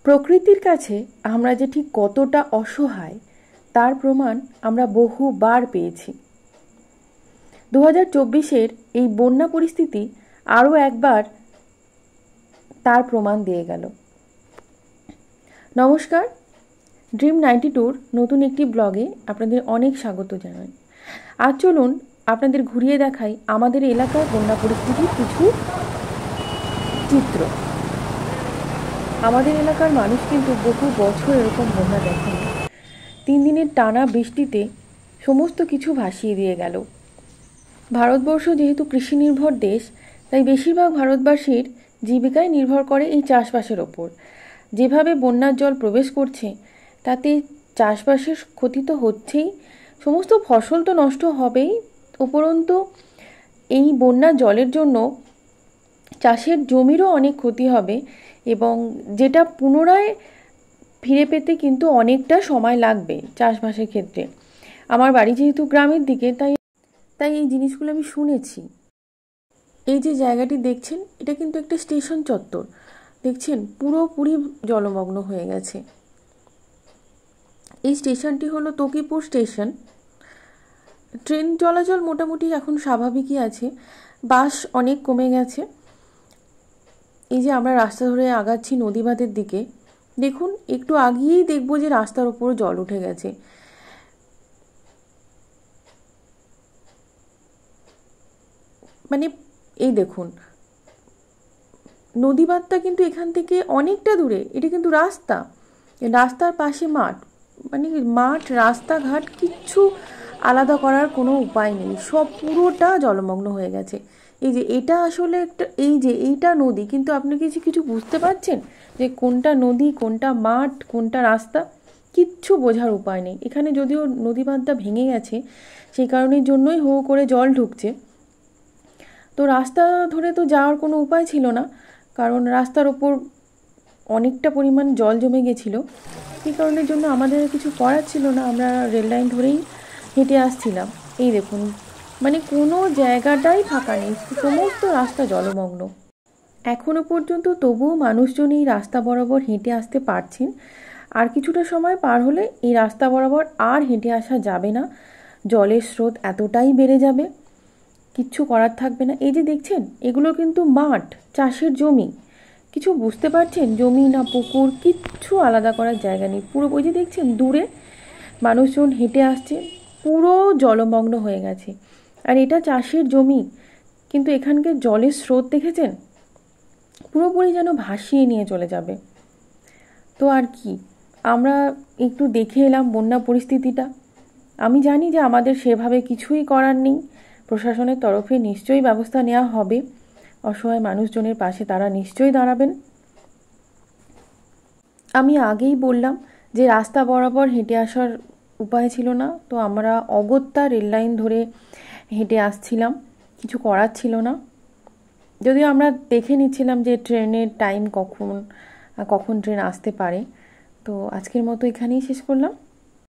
প্রকৃতির কাছে আমরা যে ঠিক কতটা অসহায় তার প্রমাণ আমরা বহুবার পেয়েছি। 2024-এর এই বন্যা পরিস্থিতি আরও একবার তার প্রমাণ দিয়ে গেল। নমস্কার, ড্রিম 92-র নতুন একটি ব্লগে আপনাদের অনেক স্বাগত জানাই। আজ চলুন আপনাদের ঘুরিয়ে দেখাই আমাদের এলাকার বন্যা পরিস্থিতির কিছু চিত্র। আমাদের এলাকার মানুষ কিন্তু বহু বছর এরকম বন্যা দেখেনি। 3 দিনের টানা বৃষ্টিতে সমস্ত কিছু ভাসিয়ে দিয়ে গেল। ভারতবর্ষ যেহেতু কৃষি নির্ভর দেশ, তাই বেশিরভাগ ভারতবাসীর জীবিকায় নির্ভর করে এই চাষবাসের ওপর। যেভাবে বন্যার জল প্রবেশ করছে তাতে চাষবাসের ক্ষতি তো হচ্ছেই, সমস্ত ফসল তো নষ্ট হবেই, উপরন্তু এই বন্যার জলের জন্য চাষের জমিরও অনেক ক্ষতি হবে এবং যেটা পুনরায় ফিরে পেতে কিন্তু অনেকটা সময় লাগবে চাষবাসের ক্ষেত্রে। আমার বাড়ি যেহেতু গ্রামের দিকে, তাই এই জিনিসগুলো আমি শুনেছি। এই যে জায়গাটি দেখছেন, এটা কিন্তু একটা স্টেশন চত্বর। দেখছেন পুরোপুরি জলমগ্ন হয়ে গেছে। এই স্টেশনটি হলো তকিপুর স্টেশন। ট্রেন চলাচল মোটামুটি এখন স্বাভাবিকই আছে, বাস অনেক কমে গেছে। এই যে আমরা রাস্তা ধরে আগাচ্ছি নদীবাঁধের দিকে, দেখুন একটু আগিয়েই দেখবো যে রাস্তার উপর জল উঠে গেছে। মানে এই দেখুন, নদীবাঁধটা কিন্তু এখান থেকে অনেকটা দূরে। এটা কিন্তু রাস্তার পাশে মাঠ, মানে মাঠ রাস্তাঘাট কিচ্ছু আলাদা করার কোনো উপায় নেই, সব পুরোটা জলমগ্ন হয়ে গেছে। এই যে এটা আসলে একটা, এইটা নদী, কিন্তু আপনি কিছু বুঝতে পারছেন যে কোনটা নদী, কোনটা মাঠ, কোনটা রাস্তা? কিচ্ছু বোঝার উপায় নেই। এখানে যদিও নদী বাঁধটা ভেঙে গেছে, সেই কারণের জন্যই হো করে জল ঢুকছে। তো রাস্তা ধরে তো যাওয়ার কোনো উপায় ছিল না, কারণ রাস্তার ওপর অনেকটা পরিমাণ জল জমে গেছিলো। সেই কারণের জন্য আমাদের কিছু করার ছিল না, আমরা রেল লাইন ধরেই হেঁটে আসছিলাম। এই দেখুন, মানে কোনো জায়গাটাই ফাঁকা নেই, সমস্ত রাস্তা জলমগ্ন। এখনও পর্যন্ত তবুও মানুষজন এই রাস্তা বরাবর হেঁটে আসতে পারছেন। আর কিছুটা সময় পার হলে এই রাস্তা বরাবর আর হেঁটে আসা যাবে না, জলের স্রোত এতটাই বেড়ে যাবে, কিচ্ছু করার থাকবে না। এই যে দেখছেন, এগুলো কিন্তু মাঠ, চাষের জমি। কিছু বুঝতে পারছেন? জমি না পুকুর, কিচ্ছু আলাদা করার জায়গা নেই। পুরো ওই যে দেখছেন দূরে মানুষজন হেঁটে আসছে, পুরো জলমগ্ন হয়ে গেছে। আর এটা চাষের জমি, কিন্তু এখানকার জলের স্রোত দেখেছেন, পুরোপুরি যেন ভাসিয়ে নিয়ে চলে যাবে। তো আর কি, আমরা একটু দেখে এলাম বন্যা পরিস্থিতিটা। আমি জানি যে আমাদের সেভাবে কিছুই করার নেই, প্রশাসনের তরফে নিশ্চয়ই ব্যবস্থা নেওয়া হবে, অসহায় মানুষজনের পাশে তারা নিশ্চয়ই দাঁড়াবেন। আমি আগেই বললাম যে রাস্তা বরাবর হেঁটে আসার উপায় ছিল না, তো আমরা অগত্যা রেল লাইন ধরে হেঁটে আসছিলাম, কিছু করার ছিল না। যদিও আমরা দেখে নিচ্ছিলাম যে ট্রেনের টাইম কখন ট্রেন আসতে পারে। তো আজকের মতো এখানেই শেষ করলাম।